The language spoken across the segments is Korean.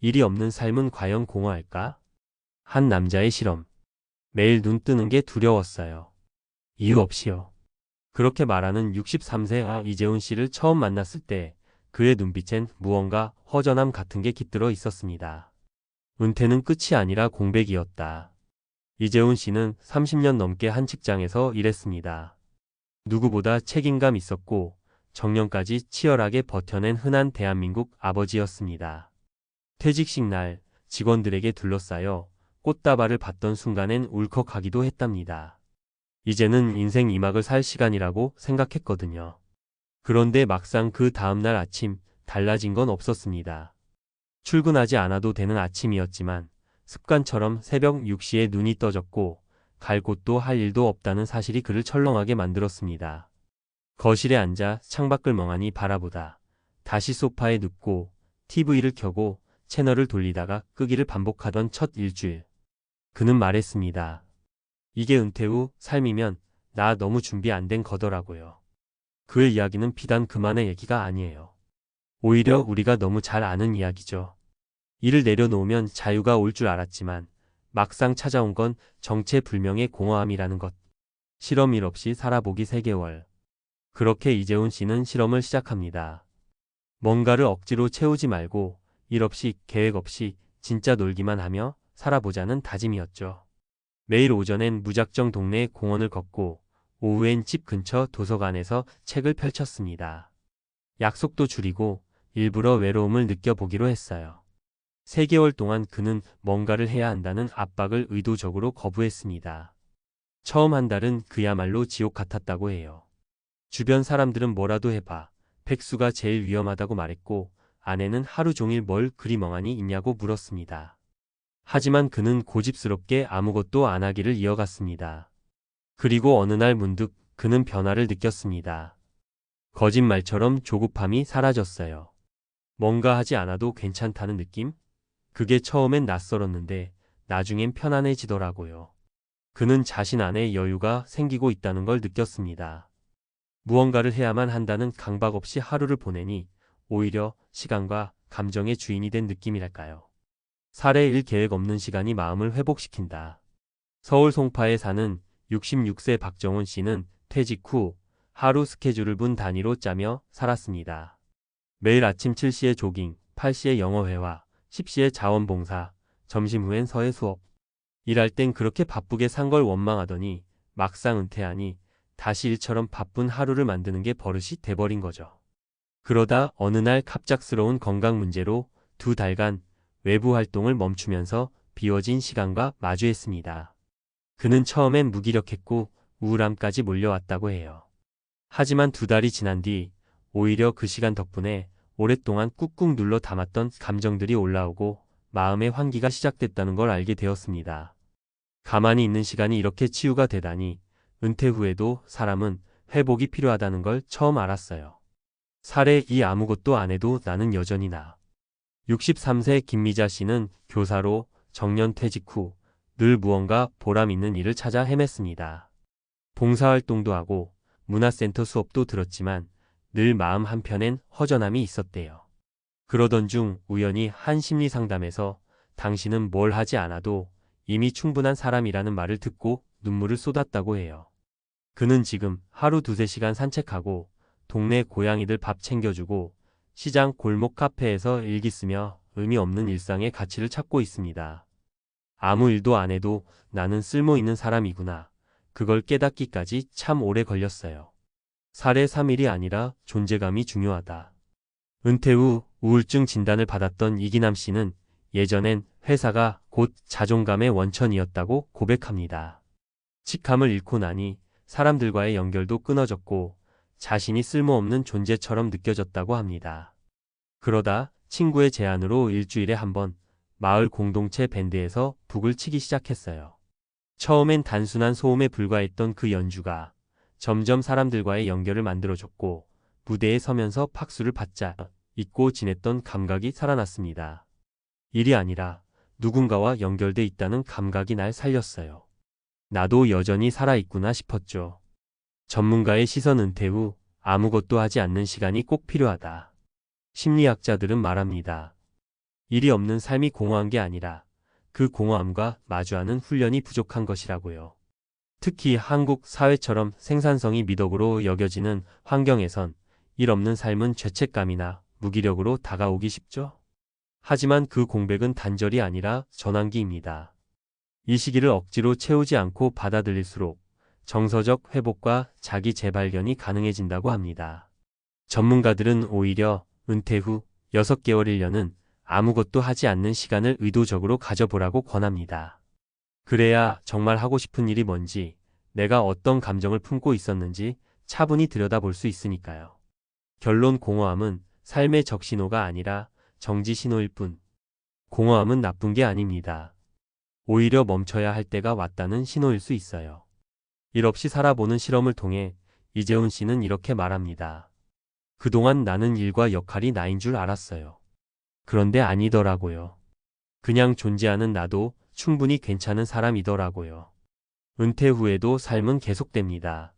일이 없는 삶은 과연 공허할까? 한 남자의 실험. 매일 눈 뜨는 게 두려웠어요. 이유 없이요. 그렇게 말하는 63세 이재훈 씨를 처음 만났을 때 그의 눈빛엔 무언가 허전함 같은 게 깃들어 있었습니다. 은퇴는 끝이 아니라 공백이었다. 이재훈 씨는 30년 넘게 한 직장에서 일했습니다. 누구보다 책임감 있었고 정년까지 치열하게 버텨낸 흔한 대한민국 아버지였습니다. 퇴직식 날 직원들에게 둘러싸여 꽃다발을 받던 순간엔 울컥하기도 했답니다. 이제는 인생 2막을 살 시간이라고 생각했거든요. 그런데 막상 그 다음날 아침 달라진 건 없었습니다. 출근하지 않아도 되는 아침이었지만 습관처럼 새벽 6시에 눈이 떠졌고 갈 곳도 할 일도 없다는 사실이 그를 철렁하게 만들었습니다. 거실에 앉아 창밖을 멍하니 바라보다 다시 소파에 눕고 TV를 켜고 채널을 돌리다가 끄기를 반복하던 첫 일주일. 그는 말했습니다. 이게 은퇴 후 삶이면 나 너무 준비 안 된 거더라고요. 그의 이야기는 비단 그만의 얘기가 아니에요. 오히려 우리가 너무 잘 아는 이야기죠. 일을 내려놓으면 자유가 올 줄 알았지만 막상 찾아온 건 정체불명의 공허함이라는 것. 실험 일 없이 살아보기 3개월. 그렇게 이재훈 씨는 실험을 시작합니다. 뭔가를 억지로 채우지 말고 일 없이 계획 없이 진짜 놀기만 하며 살아보자는 다짐이었죠. 매일 오전엔 무작정 동네 공원을 걷고 오후엔 집 근처 도서관에서 책을 펼쳤습니다. 약속도 줄이고 일부러 외로움을 느껴보기로 했어요. 3개월 동안 그는 뭔가를 해야 한다는 압박을 의도적으로 거부했습니다. 처음 한 달은 그야말로 지옥 같았다고 해요. 주변 사람들은 뭐라도 해봐. 백수가 제일 위험하다고 말했고 아내는 하루 종일 뭘 그리 멍하니 있냐고 물었습니다. 하지만 그는 고집스럽게 아무것도 안 하기를 이어갔습니다. 그리고 어느 날 문득 그는 변화를 느꼈습니다. 거짓말처럼 조급함이 사라졌어요. 뭔가 하지 않아도 괜찮다는 느낌? 그게 처음엔 낯설었는데 나중엔 편안해지더라고요. 그는 자신 안에 여유가 생기고 있다는 걸 느꼈습니다. 무언가를 해야만 한다는 강박 없이 하루를 보내니 오히려 시간과 감정의 주인이 된 느낌이랄까요. 살에 일 계획 없는 시간이 마음을 회복시킨다. 서울 송파에 사는 66세 박정훈 씨는 퇴직 후 하루 스케줄을 분 단위로 짜며 살았습니다. 매일 아침 7시에 조깅, 8시에 영어회화, 10시에 자원봉사, 점심 후엔 서예 수업. 일할 땐 그렇게 바쁘게 산 걸 원망하더니 막상 은퇴하니 다시 일처럼 바쁜 하루를 만드는 게 버릇이 돼버린 거죠. 그러다 어느 날 갑작스러운 건강 문제로 2달간 외부 활동을 멈추면서 비워진 시간과 마주했습니다. 그는 처음엔 무기력했고 우울함까지 몰려왔다고 해요. 하지만 2달이 지난 뒤 오히려 그 시간 덕분에 오랫동안 꾹꾹 눌러 담았던 감정들이 올라오고 마음의 환기가 시작됐다는 걸 알게 되었습니다. 가만히 있는 시간이 이렇게 치유가 되다니 은퇴 후에도 사람은 회복이 필요하다는 걸 처음 알았어요. 살에 이 아무것도 안 해도 나는 여전히 나. 63세 김미자 씨는 교사로 정년 퇴직 후 늘 무언가 보람 있는 일을 찾아 헤맸습니다. 봉사활동도 하고 문화센터 수업도 들었지만 늘 마음 한편엔 허전함이 있었대요. 그러던 중 우연히 한 심리상담에서 당신은 뭘 하지 않아도 이미 충분한 사람이라는 말을 듣고 눈물을 쏟았다고 해요. 그는 지금 하루 2~3시간 산책하고 동네 고양이들 밥 챙겨주고 시장 골목 카페에서 일기 쓰며 의미 없는 일상의 가치를 찾고 있습니다. 아무 일도 안 해도 나는 쓸모 있는 사람이구나. 그걸 깨닫기까지 참 오래 걸렸어요. 살의 3일이 아니라 존재감이 중요하다. 은퇴 후 우울증 진단을 받았던 이기남 씨는 예전엔 회사가 곧 자존감의 원천이었다고 고백합니다. 직함을 잃고 나니 사람들과의 연결도 끊어졌고 자신이 쓸모없는 존재처럼 느껴졌다고 합니다. 그러다 친구의 제안으로 일주일에 한 번 마을 공동체 밴드에서 북을 치기 시작했어요. 처음엔 단순한 소음에 불과했던 그 연주가 점점 사람들과의 연결을 만들어줬고 무대에 서면서 박수를 받자 잊고 지냈던 감각이 살아났습니다. 일이 아니라 누군가와 연결돼 있다는 감각이 날 살렸어요. 나도 여전히 살아있구나 싶었죠. 전문가의 시선 은퇴 후 아무것도 하지 않는 시간이 꼭 필요하다. 심리학자들은 말합니다. 일이 없는 삶이 공허한 게 아니라 그 공허함과 마주하는 훈련이 부족한 것이라고요. 특히 한국 사회처럼 생산성이 미덕으로 여겨지는 환경에선 일 없는 삶은 죄책감이나 무기력으로 다가오기 쉽죠. 하지만 그 공백은 단절이 아니라 전환기입니다. 이 시기를 억지로 채우지 않고 받아들일수록 정서적 회복과 자기 재발견이 가능해진다고 합니다. 전문가들은 오히려 은퇴 후 6개월 1년은 아무것도 하지 않는 시간을 의도적으로 가져보라고 권합니다. 그래야 정말 하고 싶은 일이 뭔지, 내가 어떤 감정을 품고 있었는지 차분히 들여다볼 수 있으니까요. 결론: 공허함은 삶의 적신호가 아니라 정지 신호일 뿐. 공허함은 나쁜 게 아닙니다. 오히려 멈춰야 할 때가 왔다는 신호일 수 있어요. 일 없이 살아보는 실험을 통해 이재훈 씨는 이렇게 말합니다. 그동안 나는 일과 역할이 나인 줄 알았어요. 그런데 아니더라고요. 그냥 존재하는 나도 충분히 괜찮은 사람이더라고요. 은퇴 후에도 삶은 계속됩니다.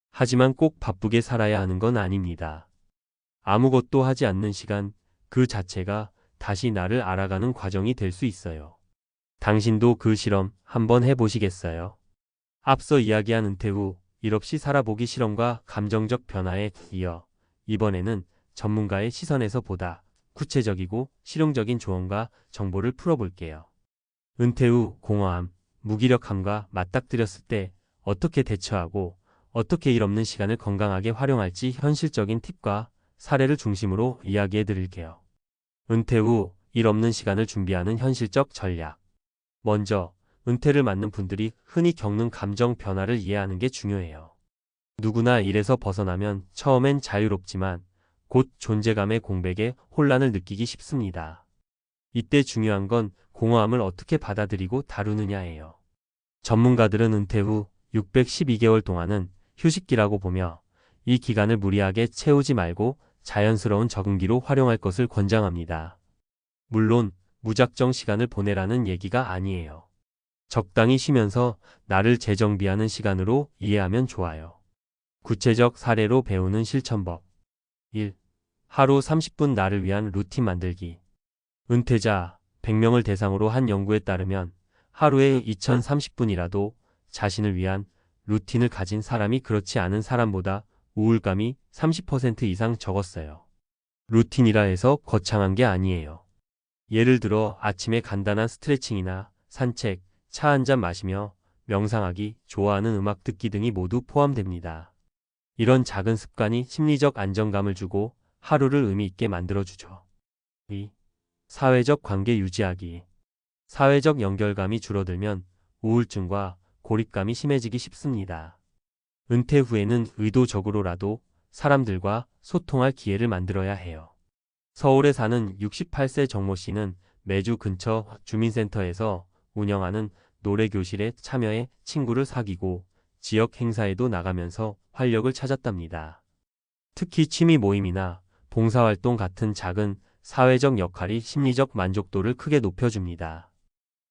하지만 꼭 바쁘게 살아야 하는 건 아닙니다. 아무것도 하지 않는 시간 그 자체가 다시 나를 알아가는 과정이 될 수 있어요. 당신도 그 실험 한번 해보시겠어요? 앞서 이야기한 은퇴 후 일 없이 살아보기 실험과 감정적 변화에 이어 이번에는 전문가의 시선에서 보다 구체적이고 실용적인 조언과 정보를 풀어볼게요. 은퇴 후 공허함, 무기력함과 맞닥뜨렸을 때 어떻게 대처하고 어떻게 일 없는 시간을 건강하게 활용할지 현실적인 팁과 사례를 중심으로 이야기해 드릴게요. 은퇴 후 일 없는 시간을 준비하는 현실적 전략. 먼저 은퇴를 맞는 분들이 흔히 겪는 감정 변화를 이해하는 게 중요해요. 누구나 일에서 벗어나면 처음엔 자유롭지만 곧 존재감의 공백에 혼란을 느끼기 쉽습니다. 이때 중요한 건 공허함을 어떻게 받아들이고 다루느냐예요. 전문가들은 은퇴 후 612개월 동안은 휴식기라고 보며 이 기간을 무리하게 채우지 말고 자연스러운 적응기로 활용할 것을 권장합니다. 물론 무작정 시간을 보내라는 얘기가 아니에요. 적당히 쉬면서 나를 재정비하는 시간으로 이해하면 좋아요. 구체적 사례로 배우는 실천법. 1. 하루 30분 나를 위한 루틴 만들기. 은퇴자 100명을 대상으로 한 연구에 따르면 하루에 2030분이라도 자신을 위한 루틴을 가진 사람이 그렇지 않은 사람보다 우울감이 30% 이상 적었어요. 루틴이라 해서 거창한 게 아니에요. 예를 들어 아침에 간단한 스트레칭이나 산책, 차 한 잔 마시며 명상하기, 좋아하는 음악 듣기 등이 모두 포함됩니다. 이런 작은 습관이 심리적 안정감을 주고 하루를 의미 있게 만들어주죠. 2. 사회적 관계 유지하기. 사회적 연결감이 줄어들면 우울증과 고립감이 심해지기 쉽습니다. 은퇴 후에는 의도적으로라도 사람들과 소통할 기회를 만들어야 해요. 서울에 사는 68세 정모 씨는 매주 근처 주민센터에서 운영하는 노래교실에 참여해 친구를 사귀고 지역 행사에도 나가면서 활력을 찾았답니다. 특히 취미 모임이나 봉사활동 같은 작은 사회적 역할이 심리적 만족도를 크게 높여줍니다.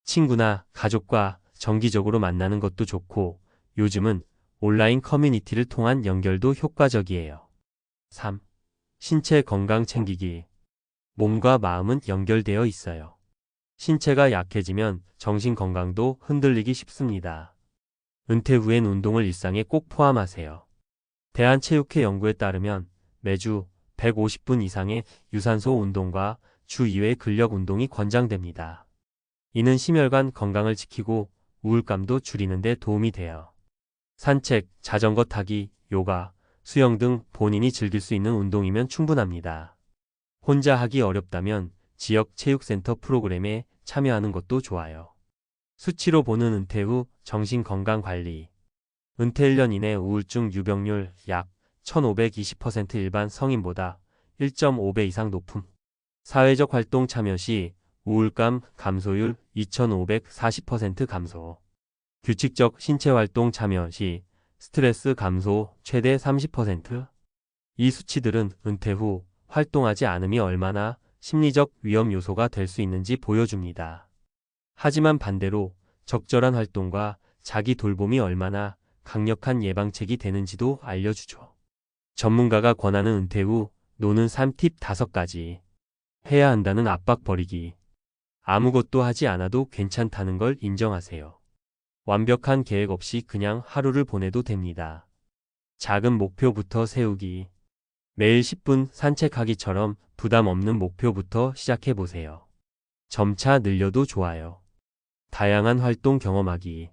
친구나 가족과 정기적으로 만나는 것도 좋고 요즘은 온라인 커뮤니티를 통한 연결도 효과적이에요. 3. 신체 건강 챙기기. 몸과 마음은 연결되어 있어요. 신체가 약해지면 정신 건강도 흔들리기 쉽습니다. 은퇴 후엔 운동을 일상에 꼭 포함하세요. 대한체육회 연구에 따르면 매주 150분 이상의 유산소 운동과 주 2회 근력 운동이 권장됩니다. 이는 심혈관 건강을 지키고 우울감도 줄이는 데 도움이 돼요. 산책, 자전거 타기, 요가, 수영 등 본인이 즐길 수 있는 운동이면 충분합니다. 혼자 하기 어렵다면 지역 체육센터 프로그램에 참여하는 것도 좋아요. 수치로 보는 은퇴 후 정신건강관리. 은퇴 1년 이내 우울증 유병률 약 1520% 일반 성인보다 1.5배 이상 높음. 사회적 활동 참여 시 우울감 감소율 2540% 감소. 규칙적 신체활동 참여 시 스트레스 감소 최대 30%. 이 수치들은 은퇴 후 활동하지 않음이 얼마나 심리적 위험 요소가 될 수 있는지 보여줍니다. 하지만 반대로 적절한 활동과 자기 돌봄이 얼마나 강력한 예방책이 되는지도 알려주죠. 전문가가 권하는 은퇴 후 노는 삶 팁 5가지. 해야 한다는 압박 버리기. 아무것도 하지 않아도 괜찮다는 걸 인정하세요. 완벽한 계획 없이 그냥 하루를 보내도 됩니다. 작은 목표부터 세우기. 매일 10분 산책하기처럼 부담 없는 목표부터 시작해 보세요. 점차 늘려도 좋아요. 다양한 활동 경험하기.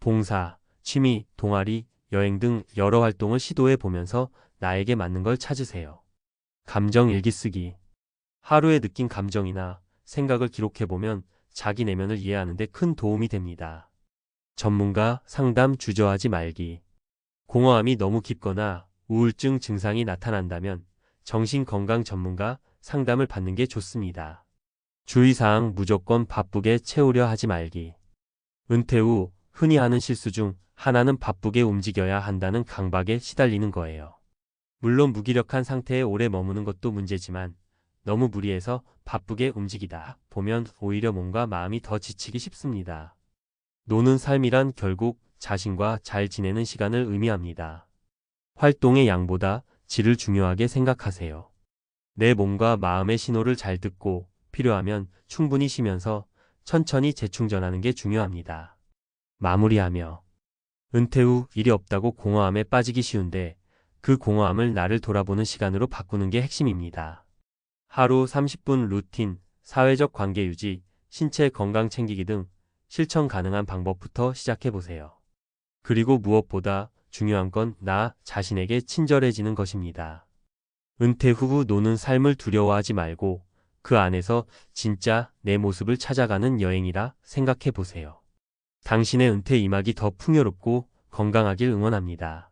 봉사, 취미, 동아리, 여행 등 여러 활동을 시도해 보면서 나에게 맞는 걸 찾으세요. 감정 일기 쓰기. 하루에 느낀 감정이나 생각을 기록해 보면 자기 내면을 이해하는 데 큰 도움이 됩니다. 전문가 상담 주저하지 말기. 공허함이 너무 깊거나 우울증 증상이 나타난다면 정신건강 전문가 상담을 받는 게 좋습니다. 주의사항 무조건 바쁘게 채우려 하지 말기. 은퇴 후 흔히 하는 실수 중 하나는 바쁘게 움직여야 한다는 강박에 시달리는 거예요. 물론 무기력한 상태에 오래 머무는 것도 문제지만 너무 무리해서 바쁘게 움직이다 보면 오히려 몸과 마음이 더 지치기 쉽습니다. 노는 삶이란 결국 자신과 잘 지내는 시간을 의미합니다. 활동의 양보다 질을 중요하게 생각하세요. 내 몸과 마음의 신호를 잘 듣고 필요하면 충분히 쉬면서 천천히 재충전하는 게 중요합니다. 마무리하며 은퇴 후 일이 없다고 공허함에 빠지기 쉬운데 그 공허함을 나를 돌아보는 시간으로 바꾸는 게 핵심입니다. 하루 30분 루틴, 사회적 관계 유지, 신체 건강 챙기기 등 실천 가능한 방법부터 시작해보세요. 그리고 무엇보다 중요한 건 나 자신에게 친절해지는 것입니다. 은퇴 후 노는 삶을 두려워하지 말고 그 안에서 진짜 내 모습을 찾아가는 여행이라 생각해보세요. 당신의 은퇴 이막이 더 풍요롭고 건강하길 응원합니다.